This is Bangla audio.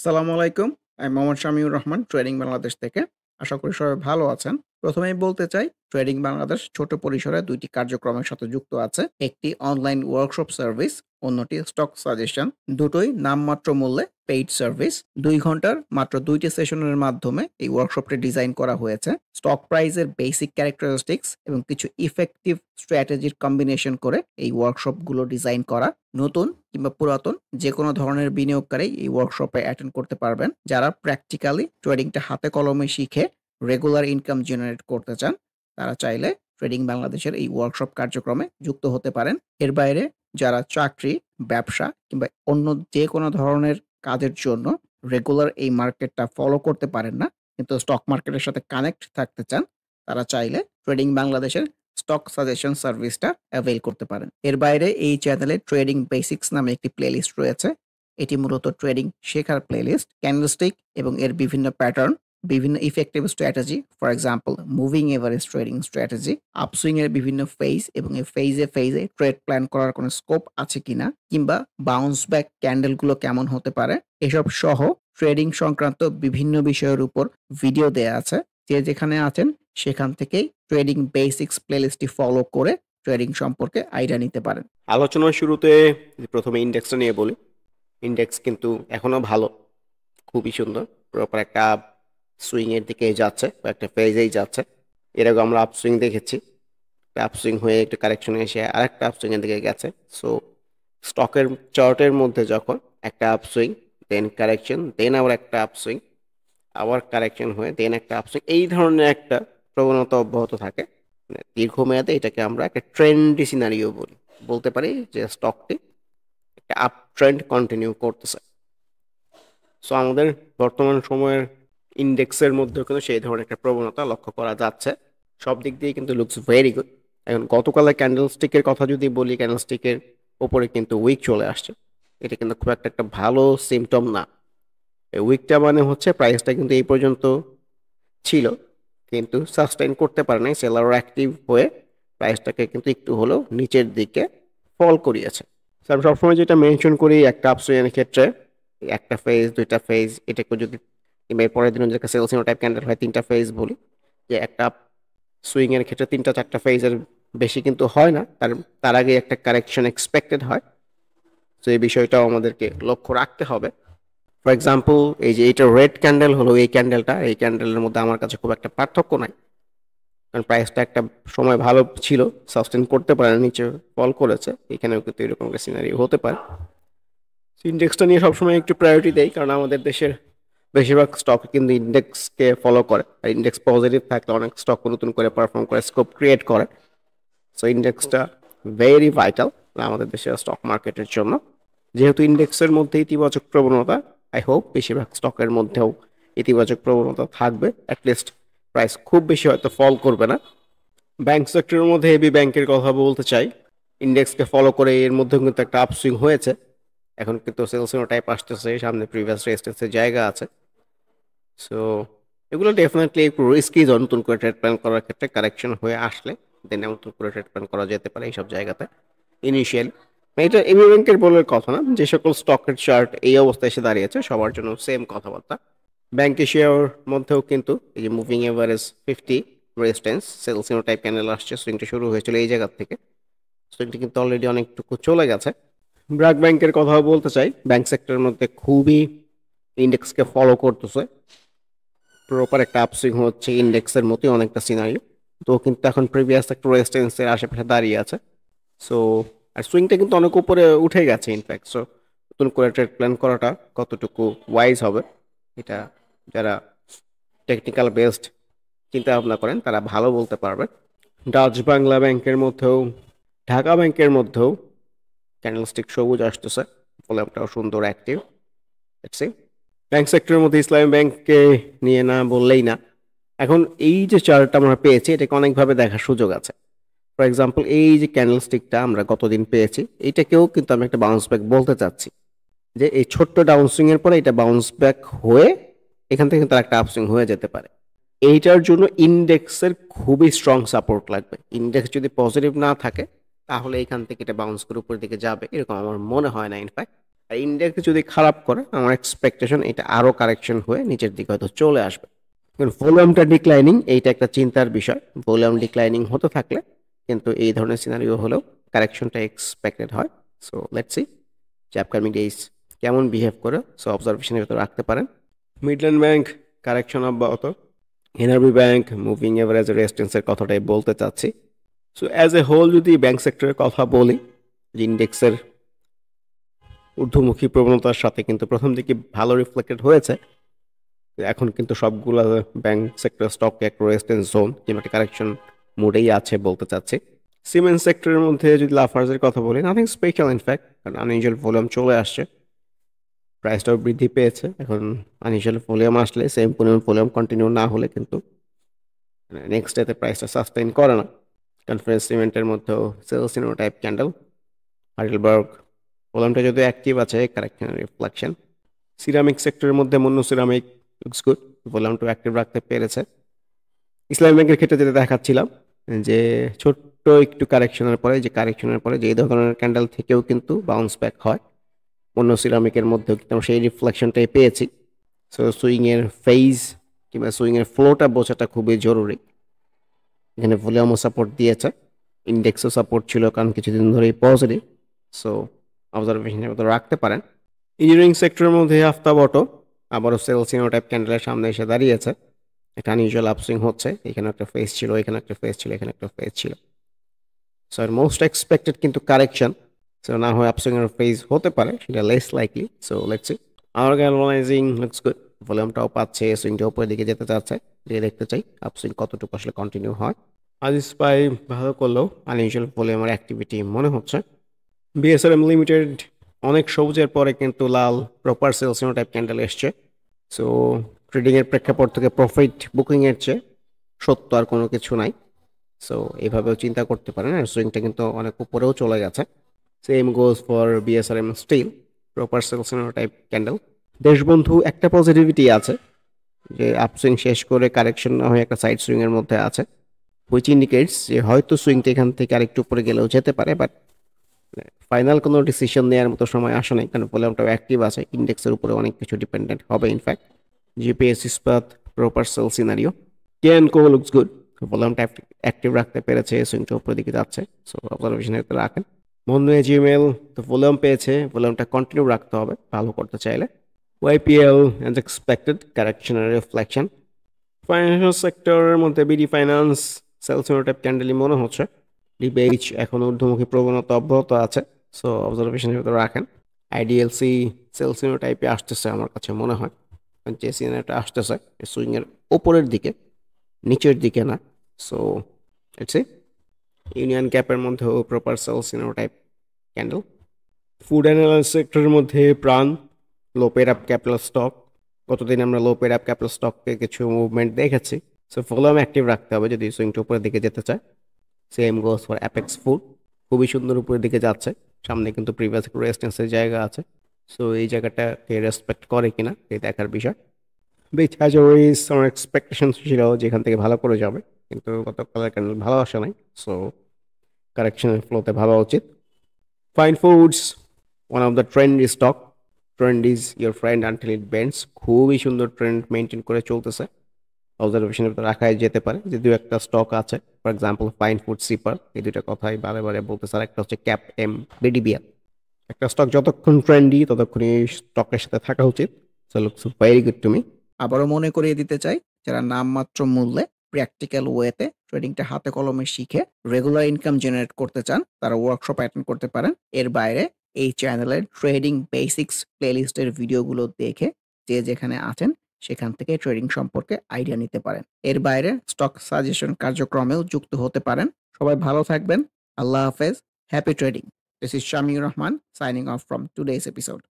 আসসালামু আলাইকুম। আমি মোহাম্মদ শামিউর রহমান ট্রেডিং বাংলাদেশ থেকে। আশা করি সবাই ভালো আছেন। প্রথমেই বলতে চাই ট্রেডিং বাংলাদেশ ছোট পরিসরে ২ টি কার্যক্রমের সাথে যুক্ত আছে। একটি অনলাইন ওয়ার্কশপ সার্ভিস, অন্যটি স্টক সাজেশন। দুটোই নামমাত্র মূল্যে পেইড সার্ভিস। ২ ঘন্টার মাত্র ২ টি সেশনের মাধ্যমে এই ওয়ার্কশপটি ডিজাইন করা হয়েছে। স্টক প্রাইসের বেসিক ক্যারেক্টারিস্টিক্স এবং কিছু ইফেক্টিভ স্ট্র্যাটেজির কম্বিনেশন করে এই ওয়ার্কশপগুলো ডিজাইন করা। নতুন কিংবা পুরাতন যেকোনো ধরনের বিনিয়োগকারী এই ওয়ার্কশপে অ্যাটেন্ড করতে পারবেন। যারা প্র্যাকটিক্যালি ট্রেডিংটা হাতে কলমে শিখে রেগুলার ইনকাম জেনারেট করতে চান, তারা চাইলে ট্রেডিং বাংলাদেশের এই ওয়ার্কশপ কার্যক্রমে যুক্ত হতে পারেন। এর বাইরে যারা চাকরি, ব্যবসা কিংবা অন্য যেকোনো ধরনের কাজের জন্য রেগুলার এই মার্কেটটা ফলো করতে পারেন না, কিন্তু স্টক মার্কেটের সাথে কানেক্ট থাকতে চান, তারা চাইলে ট্রেডিং বাংলাদেশের স্টক সাজেশন সার্ভিসটা অ্যাভেইল করতে পারেন। এর বাইরে এই চ্যানেলে ট্রেডিং বেসিক্স নামে একটি প্লেলিস্ট রয়েছে। এটি মূলত ট্রেডিং শেখার প্লেলিস্ট। ক্যান্ডেলস্টিক এবং এর বিভিন্ন প্যাটার্ন, বিভিন্ন effective strategy, for example moving average trading strategy, upswing এর বিভিন্ন ফেজ এবং এই ফেজে ট্রেড প্ল্যান করার কোনো স্কোপ আছে কিনা, কিংবা বাউন্স ব্যাক ক্যান্ডেলগুলো কেমন হতে পারে, এসব সহ ট্রেডিং সংক্রান্ত বিভিন্ন বিষয়ের উপর ভিডিও দেয়া আছে। যে যেখানে আছেন সেখান থেকেই ট্রেডিং বেসিক্স প্লেলিস্টটি ফলো করে ট্রেডিং সম্পর্কে আইডিয়া নিতে পারেন। আলোচনার শুরুতে প্রথমে ইন্ডেক্সটা নিয়ে বলি। ইন্ডেক্স কিন্তু এখনো ভালো, খুবই সুন্দর, প্রপার একটা সুইং এর দিকে যাচ্ছে বা একটা ফেজেই যাচ্ছে। এর আগে আমরা আপসুইং দেখেছি, একটা আপসুইং হয়ে একটু কারেকশনে এসে আরেকটা আপসুইং এর দিকে গেছে। সো স্টকের চার্টের মধ্যে যখন একটা আপসুইং, দেন কারেকশন, দেন আবার একটা আপসুইং, আবার কারেকশন হয়ে দেন একটা আপসুইং, এই ধরনের একটা প্রবণতা অব্যাহত থাকে, মানে দীর্ঘমেয়াদে এটাকে আমরা একটা ট্রেন্ডি সিনারিও বলতে পারি যে স্টকটি একটা আপ ট্রেন্ড কন্টিনিউ করতেছে। সো আমাদের বর্তমান সময়ের ইন্ডেক্সের মধ্যেও কিন্তু সেই ধরনের একটা প্রবণতা লক্ষ্য করা যাচ্ছে। সব দিক দিয়ে কিন্তু লুকস ভেরি গুড। এখন গতকালের ক্যান্ডেলস্টিকের কথা যদি বলি, ক্যান্ডেলস্টিকের ওপরে কিন্তু উইক চলে আসছে। এটা কিন্তু খুব একটা ভালো সিমটম না। এই উইকটা মানে হচ্ছে প্রাইসটা কিন্তু এই পর্যন্ত ছিল, কিন্তু সাস্টেইন করতে পারে নাই। সেলার অ্যাক্টিভ হয়ে প্রাইসটাকে কিন্তু একটু হলেও নিচের দিকে ফল করিয়েছে। So, আমি সবসময় যেটা মেনশন করি একটা আপসুইংয়ের ক্ষেত্রে, একটা ফেজ, দুইটা ফেজ, এটাকে যদি কিংবা এর পরের দিন যেটা সেলসিনো টাইপ ক্যান্ডেল হয় তিনটা ফেজ বলি, যে একটা সুইং এর ক্ষেত্রে তিনটা চারটা ফেজের বেশি কিন্তু হয় না, তার তার আগে একটা কারেকশন এক্সপেক্টেড হয়। তো এই বিষয়টাও আমাদেরকে লক্ষ্য রাখতে হবে। ফর এক্সাম্পল, এই যে এটা রেড ক্যান্ডেল হলো, এই ক্যান্ডেলের মধ্যে আমার কাছে খুব একটা পার্থক্য নাই, কারণ প্রাইসটা একটা সময় ভালো ছিল, সাস্টেন করতে পারে, নিচে ফল করেছে। এখানেও কিন্তু এরকম একটা সিনারি হতে পারে। ইন্ডেক্সটা নিয়ে সবসময় একটু প্রায়োরিটি দেয়, কারণ আমাদের দেশের বেশিরভাগ স্টক কিন্তু ইন্ডেক্সকে ফলো করে, আর ইন্ডেক্স পজিটিভ থাকলে অনেক স্টক নতুন করে পারফর্ম করে, স্কোপ ক্রিয়েট করে। সো ইন্ডেক্সটা ভেরি ভাইটাল আমাদের দেশের স্টক মার্কেটের জন্য। যেহেতু ইন্ডেক্সের মধ্যে ইতিবাচক প্রবণতা, আই হোপ বেশিরভাগ স্টকের মধ্যেও ইতিবাচক প্রবণতা থাকবে। অ্যাটলিস্ট প্রাইস খুব বেশি হয়তো ফল করবে না। ব্যাংক সেক্টরের মধ্যে হেভি ব্যাংকের কথা বলতে চাই। ইন্ডেক্সকে ফলো করে এর মধ্যে কিন্তু একটা আপসুইং হয়েছে। এখন কিন্তু সেলসিনো টাইপ আসতেছে, সামনে প্রিভিয়াস রেজিস্ট্যান্সের জায়গা আছে। সো এগুলো ডেফিনেটলি একটু রিস্কি জোন। নতুন করে ট্রেড প্ল্যান করার ক্ষেত্রে কারেকশন হয়ে আসলে দেন নতুন করে ট্রেড প্ল্যান করা যেতে পারে এইসব জায়গাতে ইনিশিয়ালি। এটা এমনি ব্যাংকের বলার কথা না, যে সকল স্টকের চার্ট এই অবস্থায় এসে দাঁড়িয়েছে সবার জন্য সেম কথাবার্তা। ব্যাংক এশিয়ার মধ্যেও কিন্তু এই যে মুভিং এভারেজ 50 রেজিস্ট্যান্স সেলসিনো টাইপ ক্যান্ডেল আসছে, সুইংটা শুরু হয়েছিল এই জায়গা থেকে। সুইংটা কিন্তু অলরেডি অনেকটুকু চলে গেছে। ব্র্যাক ব্যাংকের কথাও বলতে চাই, ব্যাংক সেক্টরের মধ্যে খুবই ইন্ডেক্সকে ফলো করতেছে, প্রপার একটা আপসুইং হচ্ছে, ইন্ডেক্সের মতোই অনেকটা সিনারিও। তো কিন্তু এখন প্রিভিয়াস একটা রেজিস্ট্যান্সের আশেপাশে দাঁড়িয়ে আছে। সো আর সুইংটা কিন্তু অনেক উপরে উঠে গেছে ইনফ্যাক্ট। সো নতুন করে ট্রেড প্ল্যান করাটা কতটুকু ওয়াইজ হবে, এটা যারা টেকনিক্যাল বেসড চিন্তা ভাবনা করেন তারা ভালো বলতে পারবেন। ডাচ বাংলা ব্যাংকের মধ্যেও, ঢাকা ব্যাংকের মধ্যেও ক্যান্ডেলস্টিক সবুজ আসতেছে, ফলামটাও সুন্দর অ্যাক্টিভ। ব্যাংক সেক্টরের মধ্যে ইসলামী ব্যাংককে নিয়ে না বললেই না। এখন এই যে চার্টটা আমরা পেয়েছি, এটাকে অনেকভাবে দেখার সুযোগ আছে। ফর এক্সাম্পল, এই যে ক্যান্ডেলস্টিকটা আমরা গতদিন পেয়েছি, এইটাকেও কিন্তু আমি একটা বাউন্স ব্যাক বলতে চাচ্ছি, যে এই ছোট্ট ডাউনসুইং এর পরে এটা বাউন্স ব্যাক হয়ে এখান থেকে কিন্তু একটা আপসুইং হয়ে যেতে পারে। এইটার জন্য ইন্ডেক্সের খুবই স্ট্রং সাপোর্ট লাগবে। ইন্ডেক্স যদি পজিটিভ না থাকে তাহলে এখান থেকে এটা বাউন্স করে উপরের দিকে যাবে এরকম আমার মনে হয় না ইনফ্যাক্ট। আর ইন্ডেক্স যদি খারাপ করে আমার এক্সপেকটেশন এটা আরো কারেকশন হয়ে নিচের দিকে হয়তো চলে আসবে। ভলিউমটা ডিক্লাইনিং এইটা একটা চিন্তার বিষয়। ভলিউম ডিক্লাইনিং হতে থাকলে কিন্তু এই ধরনের সিনারিও হলেও কারেকশনটা এক্সপেক্টেড হয়। সো লেটস সি যে আপকামিং ডেজ কেমন বিহেভ করে, সো অবজারভেশনের ভেতরে রাখতে পারেন। মিডল্যান্ড ব্যাংক কারেকশন অব্যাহত। এনআরবি ব্যাংক মুভিং এভারেজ রেজিস্ট্যান্সের কথাটাই বলতে চাচ্ছি। সো অ্যাজ এ হোল যদি ব্যাংক সেক্টরের কথা বলি, যে ইন্ডেক্সের ঊর্ধ্বমুখী প্রবণতার সাথে কিন্তু প্রথম দিকে ভালো রিফ্লেক্টেড হয়েছে, এখন কিন্তু সবগুলো ব্যাংক সেক্টর স্টক এক রেজিস্ট্যান্স জোন কিংবা একটা কারেকশন মোডেই আছে বলতে চাচ্ছি। সিমেন্ট সেক্টরের মধ্যে যদি লাফার্সের কথা বলি, নাথিং স্পেশাল ইনফ্যাক্ট, কারণ আনইউজুয়াল ভলিউম চলে আসছে, প্রাইসটাও বৃদ্ধি পেয়েছে। এখন আনইউজুয়াল ভলিউম আসলে সেম পরিমাণ ভলিউম কন্টিনিউ না হলে কিন্তু নেক্সট ডেতে প্রাইসটা সাস্টেইন করে না। কনফারেন্স সিমেন্টের মধ্যেও সেলসিনো টাইপ ক্যান্ডেল, হাইডেলবার্গ ভলিউমটা যদি অ্যাক্টিভ আছে, কারেকশন রিফ্লেকশন। সিরামিক সেক্টরের মধ্যে মন্য সিরামিক লুকস গুড, ভলিউমটা অ্যাক্টিভ রাখতে পেরেছে। ইসলামী ব্যাংকের ক্ষেত্রে যেটা দেখাচ্ছিলাম যে ছোট্ট একটু কারেকশনের পরে, যে এই ধরনের ক্যান্ডেল থেকেও কিন্তু বাউন্স ব্যাক হয়, অন্য সিরামিকের মধ্যেও কিন্তু আমরা সেই রিফ্লেকশনটাই পেয়েছি। সো সুইংয়ের ফেজ কিংবা সুইংয়ের ফ্লোটা বোঝাটা খুবই জরুরি। এখানে ভলিউমও সাপোর্ট দিয়েছে, ইন্ডেক্সও সাপোর্ট ছিল, কারণ কিছুদিন ধরেই পজিটিভ। সো অবজারভেশনের মতো রাখতে পারেন। ইঞ্জিনিয়ারিং সেক্টরের মধ্যে আফতাব অটো আবারও সেলসিনো টাইপ ক্যান্ডেলের সামনে এসে দাঁড়িয়েছে। একটা আনইউজুয়াল আপসুইং হচ্ছে, এখানে একটা ফেজ ছিল, এখানে একটা ফেজ ছিল, এখানে একটা ফেজ ছিল। সো এর মোস্ট এক্সপেক্টেড কিন্তু কারেকশন। সো না হয় আপসুইং এর ফেজ হতে পারে, সেটা less likely. So let's see. আমার গ্যালভানাইজিং লুকস গুড, ভলিউমটাও পাচ্ছে, সুইংটা উপরের দিকে যেতে চাচ্ছে, দিয়ে দেখতে চাই আপসুইং কতটুকু আসলে কন্টিনিউ হয়। আজিজ পাই ভালো করলেও আনইউজুয়াল ভলিউমের অ্যাক্টিভিটি মনে হচ্ছে। বিএসআরএম লিমিটেড অনেক সবুজের পরে কিন্তু লাল প্রপার সেলসিনো টাইপ ক্যান্ডেল এসছে। সো ট্রেডিংয়ের প্রেক্ষাপট থেকে প্রফিট বুকিংয়ের চেয়ে সত্য আর কোনো কিছু নাই। সো এইভাবেও চিন্তা করতে পারেন। আর সুইংটা কিন্তু অনেক উপরেও চলে গেছে। Same goes for BSRM steel, proper সেলসিনো টাইপ ক্যান্ডেল। দেশবন্ধু একটা পজিটিভিটি আছে যে আপসুইং শেষ করে কারেকশন না হয়ে একটা সাইড সুইংয়ের মধ্যে আছে, হুইচ ইন্ডিকেটস যে হয়তো সুইংটা এখান থেকে আরেকটু উপরে গেলেও যেতে পারে, বাট ফাইনাল কোনো ডিসিশন নেওয়ার মতো সময় আসে নাই, কারণ ভলিউমটাও অ্যাক্টিভ আছে, ইন্ডেক্সের উপরে অনেক কিছু ডিপেন্ডেন্ট হবে in fact. GPS Ispat proper sell scenario. কেএনকো লুকস গুড, ভলিউমটা অ্যাক্টিভ রাখতে পেরেছে, সুইংটা উপরের দিকে যাচ্ছে। সো অবজারভেশনের ভিতরে রাখেন। বন্ধু জিমেল তো ভলিউম পেয়েছে, ভলিউমটা কন্টিনিউ রাখতে হবে ভালো করতে চাইলে। ওয়াইপিএল অ্যাজ এক্সপেক্টেড, কারেকশনের রিফ্লেকশন। ফাইন্যান্সিয়াল সেক্টরের মধ্যে বিডি ফাইন্যান্স সেলসিনো টাইপ ক্যান্ডেলই মনে হচ্ছে। ডিবেইচ এখন ঊর্ধ্বমুখী প্রবণতা অব্যাহত আছে, সো অবজারভেশনের ভিতরে রাখেন। আইডিএলসি সেলসিনো টাইপে আসতেছে আমার কাছে মনে হয়, যে সিনারিটা আসতেছে সুইংয়ের ওপরের দিকে, নিচের দিকে না। সো ইটস ইউনিয়ন ক্যাপের মধ্যেও প্রপার সেলসিনো টাইপ ক্যান্ডেল। ফুড অ্যান্ড সেক্টরের মধ্যে Pran low paid up capital stock, গতদিন আমরা লো পেড আপ ক্যাপিটাল স্টককে কিছু মুভমেন্ট দেখেছি। সো ভলিউম অ্যাক্টিভ রাখতে হবে যদি সুইংটা উপরের দিকে যেতে চায়। Same goes for apex food, খুবই সুন্দর উপরের দিকে যাচ্ছে, সামনে কিন্তু প্রিভিয়াস রেজিস্ট্যান্সের জায়গা আছে। সো এই জায়গাটাকে রেসপেক্ট করে কিনা এই দেখার বিষয়। বিচ হ্যাজারিস আমার এক্সপেকটেশন ছিল যেখান থেকে ভালো করে যাবে, কিন্তু গতকালের ক্যান্ডেল ভালো আসে নাই। সো কারেকশনের ফ্লোতে ভাবা উচিত। Fine foods one of the trend stock, trend is your friend until it bends, খুবই সুন্দর ট্রেন্ড মেনটেন করে চলতেছে। অবজারভেশনের ভিতরে রাখাই যেতে পারে। যে দু একটা স্টক আছে, for example fine food sipper, এই দুইটা কথাই বারে বারে বলতেছে। আর একটা হচ্ছে ক্যাপ এম বিডিবিএল। একটা স্টক যতক্ষণ ট্রেন্ডি ততক্ষণ এই স্টকের সাথে থাকা উচিত। So looks very good to me. আবারও মনে করিয়ে দিতে চাই, যারা নামমাত্র মূল্যে প্র্যাকটিক্যাল ওয়েতে ট্রেডিংটা হাতে কলমে শিখে রেগুলার ইনকাম জেনারেট করতে চান, তারা ওয়ার্কশপ অ্যাটেন্ড করতে পারেন। এর বাইরে এই চ্যানেলের ট্রেডিং বেসিক্স প্লেলিস্টের ভিডিওগুলো দেখে যে যেখানে আছেন সেখান থেকে ট্রেডিং সম্পর্কে আইডিয়া নিতে পারেন। এর বাইরে স্টক সাজেশন কার্যক্রমেও যুক্ত হতে পারেন। সবাই ভালো থাকবেন। আল্লাহ হাফেজ। Happy trading. This is Shamiur Rahman signing off from today's episode.